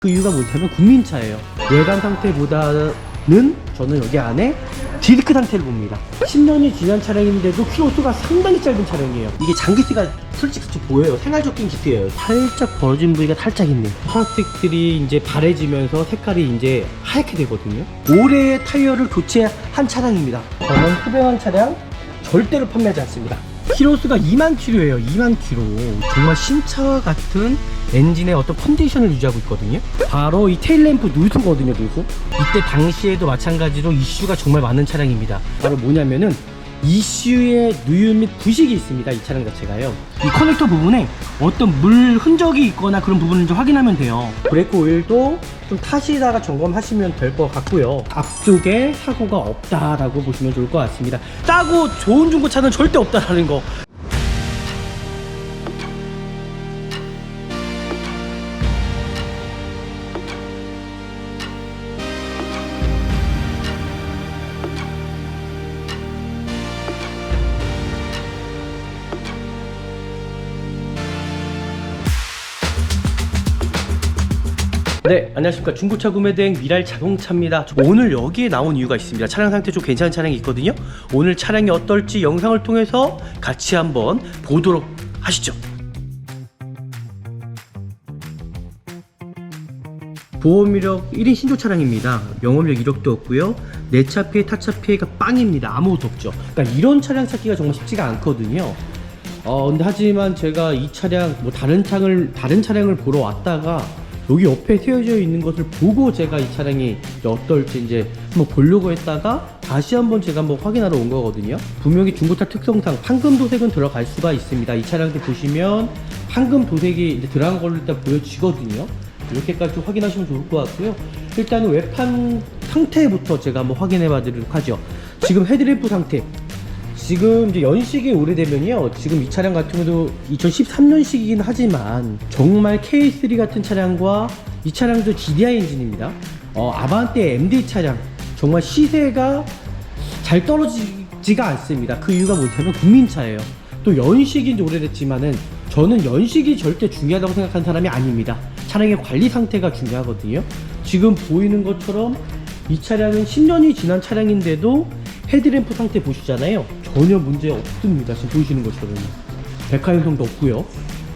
그 이유가 뭐냐면 국민차예요. 외관 상태보다는 저는 여기 안에 디스크 상태를 봅니다. 10년이 지난 차량인데도 키로수가 상당히 짧은 차량이에요. 이게 장기스가 솔직히 보여요. 생활적인 기스예요. 살짝 벌어진 부위가 살짝 있네요. 플라스틱들이 이제 바래지면서 색깔이 이제 하얗게 되거든요. 올해의 타이어를 교체한 차량입니다. 저는 흡연한 차량 절대로 판매하지 않습니다. 키로수가 2만 킬로예요. 2만 킬로. 정말 신차와 같은 엔진의 어떤 컨디션을 유지하고 있거든요. 바로 이 테일램프 누수거든요. 누수. 이때 당시에도 마찬가지로 이슈가 정말 많은 차량입니다. 바로 뭐냐면은 이슈의 누유 및 부식이 있습니다. 이 차량 자체가요. 이 커넥터 부분에 어떤 물 흔적이 있거나 그런 부분을 좀 확인하면 돼요. 브레이크 오일도 좀 타시다가 점검하시면 될 것 같고요. 앞쪽에 사고가 없다라고 보시면 좋을 것 같습니다. 싸고 좋은 중고차는 절대 없다라는 거. 네, 안녕하십니까. 중고차 구매대행 미랄 자동차입니다. 오늘 여기에 나온 이유가 있습니다. 차량 상태 좀 괜찮은 차량이 있거든요. 오늘 차량이 어떨지 영상을 통해서 같이 한번 보도록 하시죠. 보험 이력 1인 신조 차량입니다. 영업력 이력도 없고요. 내차 피해, 타차 피해가 빵입니다. 아무것도 없죠. 그러니까 이런 차량 찾기가 정말 쉽지가 않거든요. 근데 하지만 제가 이 차량, 다른 차량을 보러 왔다가 여기 옆에 세워져 있는 것을 보고 제가 이 차량이 어떨지 이제 한번 보려고 했다가 다시 한번 제가 한번 확인하러 온 거거든요. 분명히 중고차 특성상 황금 도색은 들어갈 수가 있습니다. 이 차량들 보시면 황금 도색이 이제 들어간 걸로 일단 보여지거든요. 이렇게까지 좀 확인하시면 좋을 것 같고요. 일단은 외판 상태부터 제가 한번 확인해 봐드리도록 하죠. 지금 헤드램프 상태. 지금 이제 연식이 오래되면요. 지금 이 차량 같은 경우도 2013년식이긴 하지만 정말 K3 같은 차량과 이 차량도 GDI 엔진입니다. 아반떼 MD 차량 정말 시세가 잘 떨어지지가 않습니다. 그 이유가 뭐냐면 국민차예요. 또 연식이 이제 오래됐지만은 저는 연식이 절대 중요하다고 생각하는 사람이 아닙니다. 차량의 관리 상태가 중요하거든요. 지금 보이는 것처럼 이 차량은 10년이 지난 차량인데도 헤드램프 상태 보시잖아요. 전혀 문제 없습니다. 지금 보이시는 것처럼 백화 현상도 없고요.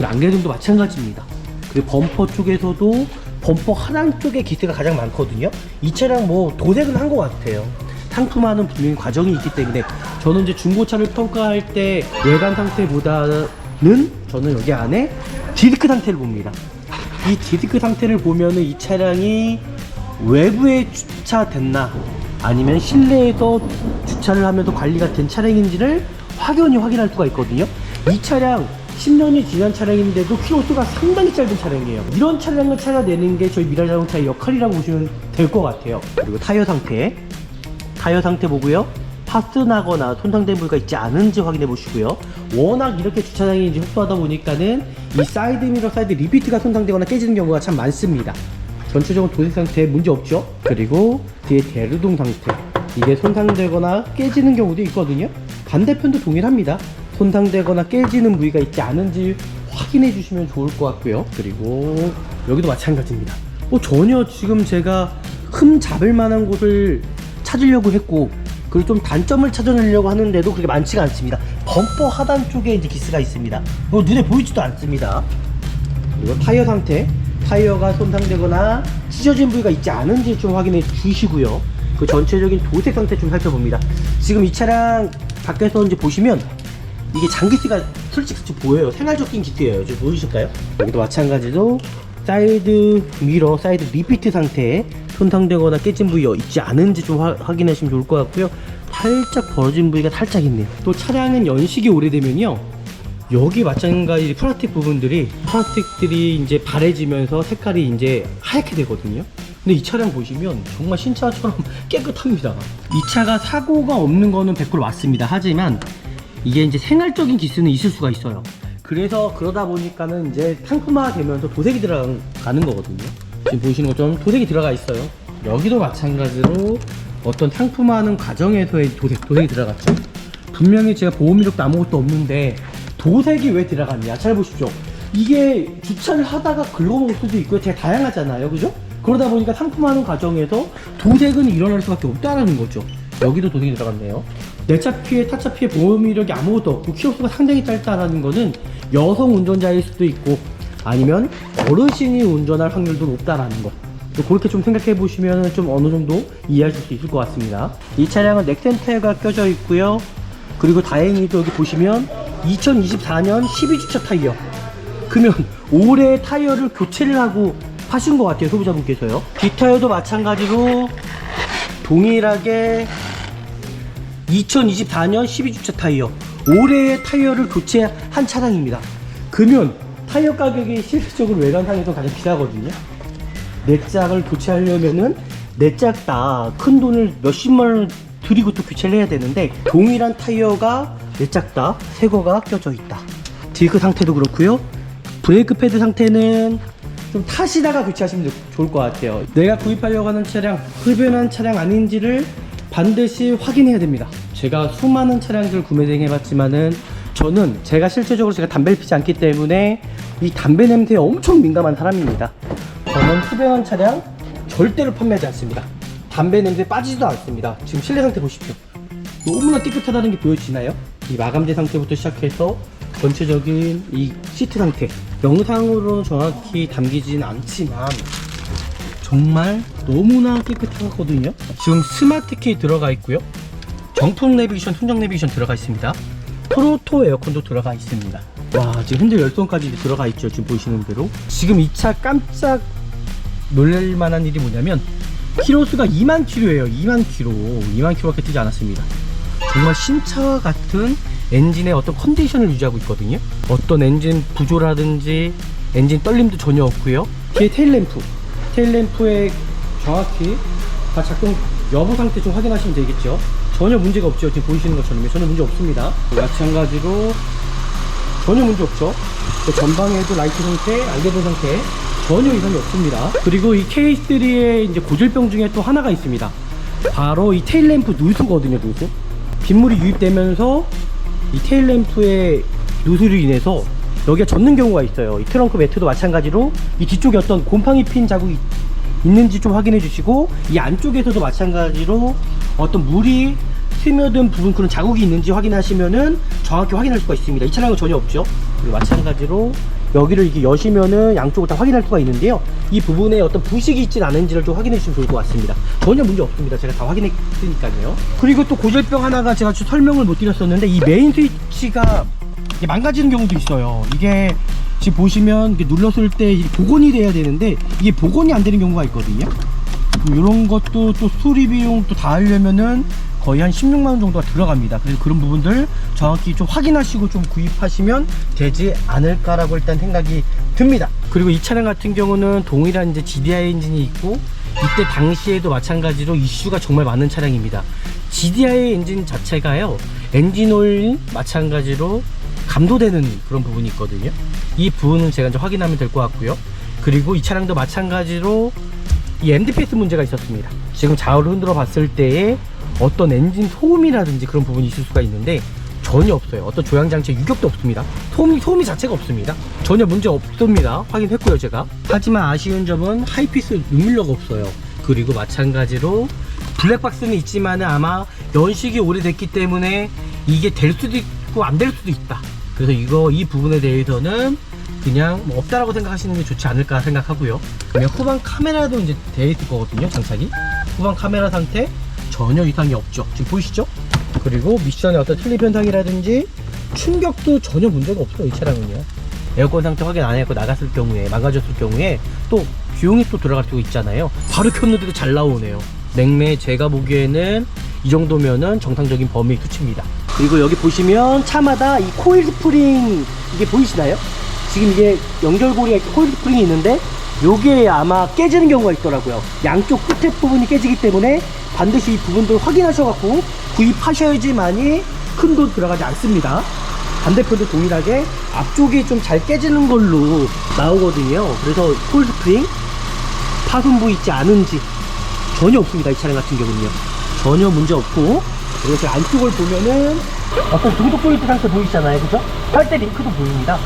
안개등도 마찬가지입니다. 그리고 범퍼 쪽에서도 범퍼 하단 쪽에 기스가 가장 많거든요. 이 차량 도색은 한 것 같아요. 상품화는 분명히 과정이 있기 때문에 저는 이제 중고차를 평가할 때 외관 상태보다는 저는 여기 안에 디스크 상태를 봅니다. 이 디스크 상태를 보면은 이 차량이 외부에 주차됐나 아니면 실내에서 주차를 하면서 관리가 된 차량인지를 확연히 확인할 수가 있거든요. 이 차량 10년이 지난 차량인데도 키로수가 상당히 짧은 차량이에요. 이런 차량을 찾아내는 게 저희 미랄 자동차의 역할이라고 보시면 될 것 같아요. 그리고 타이어 상태 보고요. 파스나거나 손상된 부위가 있지 않은지 확인해 보시고요. 워낙 이렇게 주차장이 이제 협소하다 보니까는 이 사이드 미러, 사이드 리피트가 손상되거나 깨지는 경우가 참 많습니다. 전체적으로 도색 상태 문제 없죠. 그리고 뒤에 대류동 상태, 이게 손상되거나 깨지는 경우도 있거든요. 반대편도 동일합니다. 손상되거나 깨지는 부위가 있지 않은지 확인해 주시면 좋을 것 같고요. 그리고 여기도 마찬가지입니다. 전혀 지금 제가 흠 잡을 만한 곳을 찾으려고 했고, 그리고 좀 단점을 찾아내려고 하는데도 그렇게 많지가 않습니다. 범퍼 하단 쪽에 이제 기스가 있습니다. 눈에 보이지도 않습니다. 그리고 타이어 상태, 타이어가 손상되거나 찢어진 부위가 있지 않은지 좀 확인해 주시고요. 그 전체적인 도색 상태 좀 살펴봅니다. 지금 이 차량 밖에서 이제 보시면 이게 장기스가 솔직히 보여요. 생활적인 기스예요. 좀 보이실까요? 여기도 마찬가지로 사이드 미러, 사이드 리피트 상태에 손상되거나 깨진 부위가 있지 않은지 좀 확인하시면 좋을 것 같고요. 살짝 벌어진 부위가 살짝 있네요. 또 차량은 연식이 오래되면요, 여기 마찬가지 플라스틱들이 이제 바래지면서 색깔이 이제 하얗게 되거든요. 근데 이 차량 보시면 정말 신차처럼 깨끗합니다. 이 차가 사고가 없는 거는 100% 맞습니다. 하지만 이게 이제 생활적인 기스는 있을 수가 있어요. 그래서 그러다 보니까는 이제 상품화 되면서 도색이 들어가는 거거든요. 지금 보시는 것처럼 도색이 들어가 있어요. 여기도 마찬가지로 어떤 상품화하는 과정에서의 도색이 들어갔죠. 분명히 제가 보험 이력도 아무것도 없는데 도색이 왜 들어갔냐, 잘 보십시오. 이게 주차를 하다가 긁어먹을 수도 있고요. 되게 다양하잖아요. 그죠? 그러다 보니까 상품화하는 과정에서 도색은 일어날 수밖에 없다는 거죠. 여기도 도색이 들어갔네요. 내 차 피해, 타 차 피해 보험 이력이 아무것도 없고 키로수가 상당히 짧다라는 거는 여성 운전자일 수도 있고 아니면 어르신이 운전할 확률도 높다라는 거. 그렇게 좀 생각해 보시면 좀 어느 정도 이해하실 수 있을 것 같습니다. 이 차량은 넥센 타이어가 껴져 있고요. 그리고 다행히도 여기 보시면 2024년 12주차 타이어. 그러면 올해 타이어를 교체를 하고 파신 것 같아요, 소비자분께서요. 뒷타이어도 마찬가지로 동일하게 2024년 12주차 타이어, 올해의 타이어를 교체한 차량입니다. 그러면 타이어 가격이 실질적으로 외관상에서 가장 비싸거든요. 내 짝을 교체하려면은 내 짝 다 큰 돈을 몇십만 원 들이고 또 교체를 해야 되는데 동일한 타이어가 내 짝 다 새 거가 껴져 있다. 디스크 상태도 그렇고요. 브레이크 패드 상태는 좀 타시다가 교체하시면 좋을 것 같아요. 내가 구입하려고 하는 차량 흡연한 차량 아닌지를 반드시 확인해야 됩니다. 제가 수많은 차량들 구매 해봤지만은 저는 제가 실제적으로 제가 담배를 피지 않기 때문에 이 담배 냄새에 엄청 민감한 사람입니다. 저는 흡연한 차량 절대로 판매하지 않습니다. 담배 냄새 빠지지도 않습니다. 지금 실내 상태 보십시오. 너무나 깨끗하다는 게 보여지나요? 이 마감재 상태부터 시작해서 전체적인 이 시트 상태, 영상으로는 정확히 담기진 않지만 정말 너무나 깨끗하거든요. 지금 스마트키 들어가 있고요. 정품 내비게이션, 순정 내비게이션 들어가 있습니다. 프로토 에어컨도 들어가 있습니다. 와, 지금 핸들 열선까지 들어가 있죠. 지금 보시는 대로. 지금 이 차 깜짝 놀랄 만한 일이 뭐냐면 키로수가 2만 킬로예요. 2만 킬로. 2만 킬로밖에 뜨지 않았습니다. 정말 신차와 같은 엔진의 어떤 컨디션을 유지하고 있거든요. 어떤 엔진 부조라든지 엔진 떨림도 전혀 없고요. 뒤에 테일램프의 정확히 다 작동 여부 상태 좀 확인하시면 되겠죠. 전혀 문제가 없죠. 지금 보이시는 것처럼 전혀 문제 없습니다. 마찬가지로 전혀 문제 없죠. 전방에도 라이트 상태, 안개등 상태 전혀 이상이 없습니다. 그리고 이 K3의 이제 고질병 중에 또 하나가 있습니다. 바로 이 테일램프 누수거든요. 누수. 빗물이 유입되면서 이 테일램프의 누수로 인해서 여기가 젖는 경우가 있어요. 이 트렁크 매트도 마찬가지로 이 뒤쪽에 어떤 곰팡이 핀 자국이 있는지 좀 확인해 주시고, 이 안쪽에서도 마찬가지로 어떤 물이 스며든 부분, 그런 자국이 있는지 확인하시면은 정확히 확인할 수가 있습니다. 이 차량은 전혀 없죠. 그리고 마찬가지로 여기를 이렇게 여시면은 양쪽을 다 확인할 수가 있는데요. 이 부분에 어떤 부식이 있진 않은지를 좀 확인해 주시면 좋을 것 같습니다. 전혀 문제 없습니다. 제가 다 확인했으니까요. 그리고 또 고질병 하나가 제가 설명을 못 드렸었는데, 이 메인 스위치가 망가지는 경우도 있어요. 이게 지금 보시면 눌렀을 때 복원이 돼야 되는데 이게 복원이 안 되는 경우가 있거든요. 이런 것도 또 수리 비용 또 다 하려면은 거의 한 16만원 정도가 들어갑니다. 그래서 그런 부분들 정확히 좀 확인하시고 좀 구입하시면 되지 않을까라고 일단 생각이 듭니다. 그리고 이 차량 같은 경우는 동일한 이제 GDI 엔진이 있고, 이때 당시에도 마찬가지로 이슈가 정말 많은 차량입니다. GDI 엔진 자체가요, 엔진 오일 마찬가지로 감도되는 그런 부분이 있거든요. 이 부분은 제가 이제 확인하면 될 것 같고요. 그리고 이 차량도 마찬가지로 이 MDPS 문제가 있었습니다. 지금 좌우를 흔들어 봤을 때에 어떤 엔진 소음이라든지 그런 부분이 있을 수가 있는데 전혀 없어요. 어떤 조향장치에 유격도 없습니다. 소음이 자체가 없습니다. 전혀 문제 없습니다. 확인했고요, 제가. 하지만 아쉬운 점은 하이피스 눈밀러가 없어요. 그리고 마찬가지로 블랙박스는 있지만 아마 연식이 오래됐기 때문에 이게 될 수도 있고 안 될 수도 있다. 그래서 이 부분에 대해서는 그냥 뭐 없다라고 생각하시는 게 좋지 않을까 생각하고요. 그냥 후방 카메라도 이제 되어 있을 거거든요, 장착이. 후방 카메라 상태 전혀 이상이 없죠. 지금 보이시죠? 그리고 미션의 어떤 슬립 현상이라든지 충격도 전혀 문제가 없어요, 이 차량은요. 에어컨 상태 확인 안 했고 나갔을 경우에, 망가졌을 경우에 또 비용이 또 들어갈 수가 있잖아요. 바로 켰는데도 잘 나오네요. 냉매 제가 보기에는 이 정도면은 정상적인 범위 수치입니다. 그리고 여기 보시면 차마다 이 코일 스프링, 이게 보이시나요? 지금 이게 연결고리에 코일 스프링이 있는데 요게 아마 깨지는 경우가 있더라고요. 양쪽 끝에 부분이 깨지기 때문에 반드시 이 부분들을 확인하셔갖고 구입하셔야지만이 큰 돈 들어가지 않습니다. 반대편도 동일하게 앞쪽이 좀 잘 깨지는 걸로 나오거든요. 그래서 코일 스프링 파손부 있지 않은지 전혀 없습니다. 이 차량 같은 경우는요, 전혀 문제 없고. 그리고 제가 안쪽을 보면은 어떤 동속 포인트 상태 보이시잖아요, 그죠? 할 때 링크도 보입니다.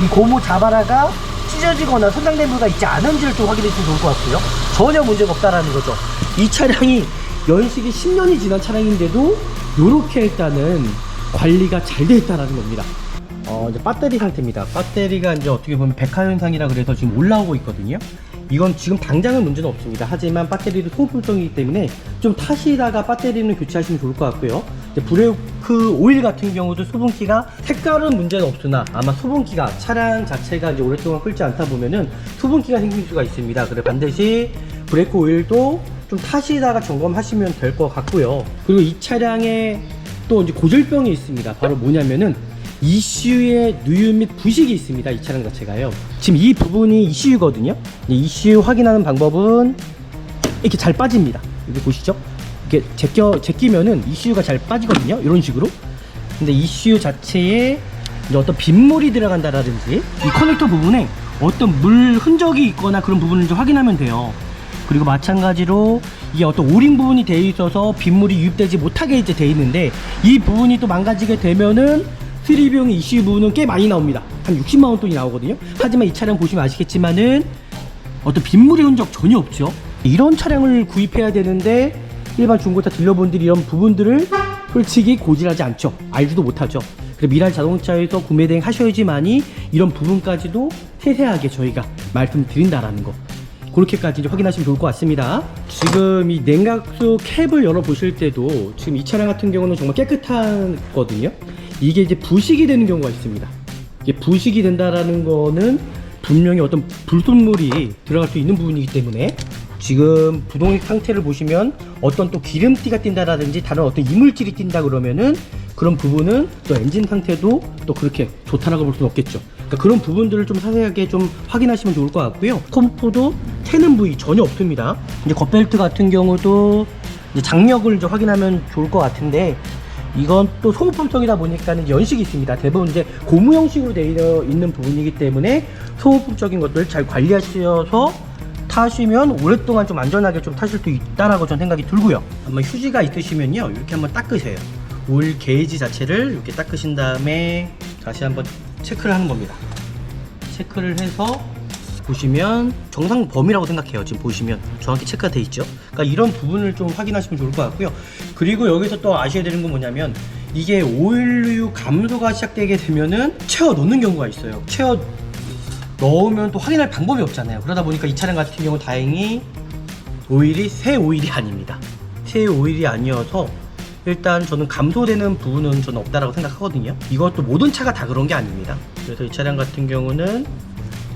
이 고무 자바라가 찢어지거나 손상된 부가 있지 않은지를 좀 확인해 주시면 좋을 것 같고요. 전혀 문제가 없다라는 거죠. 이 차량이 연식이 10년이 지난 차량인데도 이렇게 일단은 관리가 잘 되어 있다라는 겁니다. 이제 배터리 상태입니다. 배터리가 이제 어떻게 보면 백화 현상이라 그래서 지금 올라오고 있거든요. 이건 지금 당장은 문제는 없습니다. 하지만 배터리도 소모품성이기 때문에 좀 타시다가 배터리는 교체하시면 좋을 것 같고요. 이제 브레이크 오일 같은 경우도 수분기가 색깔은 문제는 없으나 아마 수분기가 차량 자체가 이제 오랫동안 끌지 않다 보면은 수분기가 생길 수가 있습니다. 그래 반드시 브레이크 오일도 좀 타시다가 점검하시면 될 것 같고요. 그리고 이 차량에 또 이제 고질병이 있습니다. 바로 뭐냐면은 ECU에 누유 및 부식이 있습니다. 이 차량 자체가요. 지금 이 부분이 ECU거든요. ECU 확인하는 방법은 이렇게 잘 빠집니다. 여기 보시죠. 이게 제끼면은 ECU가 잘 빠지거든요. 이런 식으로. 근데 ECU 자체에 이제 어떤 빗물이 들어간다라든지 이 커넥터 부분에 어떤 물 흔적이 있거나 그런 부분을 좀 확인하면 돼요. 그리고 마찬가지로 이게 어떤 오링 부분이 되어 있어서 빗물이 유입되지 못하게 이제 되어 있는데 이 부분이 또 망가지게 되면은 수리비용이 ECU 부분은 꽤 많이 나옵니다. 한 60만원 돈이 나오거든요. 하지만 이 차량 보시면 아시겠지만은 어떤 빗물의 흔적 전혀 없죠. 이런 차량을 구입해야 되는데 일반 중고차 딜러분들이 이런 부분들을 솔직히 고질하지 않죠. 알지도 못하죠. 그래서 미랄 자동차에서 구매 대행 하셔야지만이 이런 부분까지도 세세하게 저희가 말씀드린다라는 거, 그렇게까지 이제 확인하시면 좋을 것 같습니다. 지금 이 냉각수 캡을 열어 보실 때도 지금 이 차량 같은 경우는 정말 깨끗하거든요. 이게 이제 부식이 되는 경우가 있습니다. 이게 부식이 된다라는 거는 분명히 어떤 불순물이 들어갈 수 있는 부분이기 때문에 지금 부동의 상태를 보시면 어떤 또 기름띠가 띈다라든지 다른 어떤 이물질이 띈다 그러면은 그런 부분은 또 엔진 상태도 또 그렇게 좋다라고 볼 수는 없겠죠. 그러니까 그런 부분들을 좀 자세하게 좀 확인하시면 좋을 것 같고요. 컴포도 새는 부위 전혀 없습니다. 이제 겉벨트 같은 경우도 이제 장력을 이제 확인하면 좋을 것 같은데 이건 또 소모품성이다 보니까 연식이 있습니다. 대부분 이제 고무 형식으로 되어 있는 부분이기 때문에 소모품적인 것들 잘 관리하셔서 타시면 오랫동안 좀 안전하게 좀 타실 수 있다라고 저는 생각이 들고요. 한번 휴지가 있으시면요, 이렇게 한번 닦으세요. 오일 게이지 자체를 이렇게 닦으신 다음에 다시 한번 체크를 하는 겁니다. 체크를 해서 보시면 정상 범위라고 생각해요. 지금 보시면 정확히 체크가 돼 있죠. 그러니까 이런 부분을 좀 확인하시면 좋을 것 같고요. 그리고 여기서 또 아셔야 되는 건 뭐냐면 이게 오일류 감소가 시작되게 되면은 채워 넣는 경우가 있어요. 채워 넣으면 또 확인할 방법이 없잖아요. 그러다 보니까 이 차량 같은 경우 다행히 오일이 새 오일이 아닙니다. 새 오일이 아니어서 일단 저는 감소되는 부분은 저는 없다라고 생각하거든요. 이것도 모든 차가 다 그런 게 아닙니다. 그래서 이 차량 같은 경우는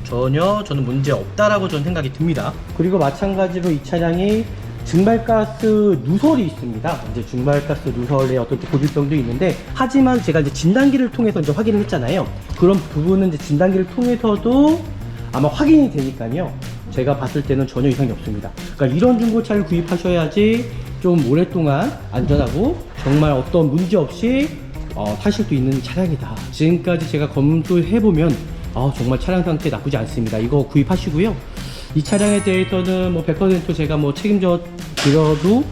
전혀 저는 문제 없다라고 저는 생각이 듭니다. 그리고 마찬가지로 이 차량이 증발가스 누설이 있습니다. 이제 증발가스 누설에 어떤 고질병도 있는데, 하지만 제가 이제 진단기를 통해서 이제 확인을 했잖아요. 그런 부분은 이제 진단기를 통해서도 아마 확인이 되니까요. 제가 봤을 때는 전혀 이상이 없습니다. 그러니까 이런 중고차를 구입하셔야지 좀 오랫동안 안전하고 정말 어떤 문제 없이 타실 수 있는 차량이다. 지금까지 제가 검토해보면 정말 차량 상태 나쁘지 않습니다. 이거 구입하시고요. 이 차량에 대해서는 뭐 100% 제가 뭐 책임져 드려도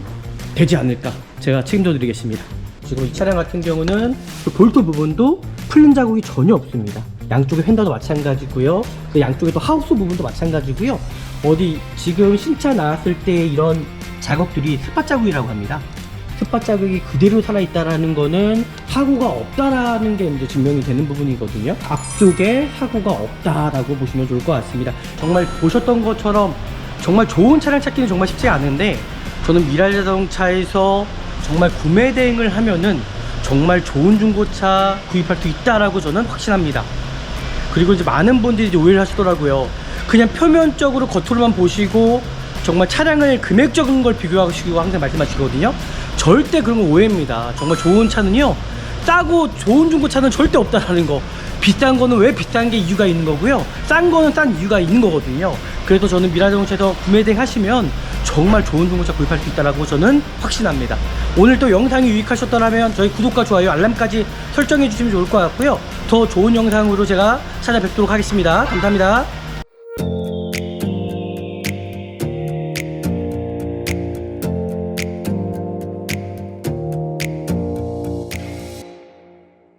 되지 않을까, 제가 책임져 드리겠습니다. 지금 이 차량 같은 경우는 그 볼트 부분도 풀린 자국이 전혀 없습니다. 양쪽에 휀다도 마찬가지고요. 그 양쪽에 또 하우스 부분도 마찬가지고요. 어디 지금 신차 나왔을 때 이런 자국들이 스팟 자국이라고 합니다. 스팟 자국이 그대로 살아있다라는 거는 사고가 없다라는 게 이제 증명이 되는 부분이거든요. 앞쪽에 사고가 없다라고 보시면 좋을 것 같습니다. 정말 보셨던 것처럼 정말 좋은 차량 찾기는 정말 쉽지 않은데, 저는 미랄 자동차에서 정말 구매 대행을 하면은 정말 좋은 중고차 구입할 수 있다라고 저는 확신합니다. 그리고 이제 많은 분들이 이제 오해를 하시더라고요. 그냥 표면적으로 겉으로만 보시고 정말 차량을 금액적인 걸 비교하시고 항상 말씀하시거든요. 절대 그런 거 오해입니다. 정말 좋은 차는요, 싸고 좋은 중고차는 절대 없다라는 거. 비싼 거는 왜 비싼 게 이유가 있는 거고요, 싼 거는 싼 이유가 있는 거거든요. 그래서 저는 미라자동차에서 구매 대행 하시면 정말 좋은 중고차 구입할 수 있다라고 저는 확신합니다. 오늘 또 영상이 유익하셨더라면 저희 구독과 좋아요, 알람까지 설정해 주시면 좋을 것 같고요. 더 좋은 영상으로 제가 찾아뵙도록 하겠습니다. 감사합니다.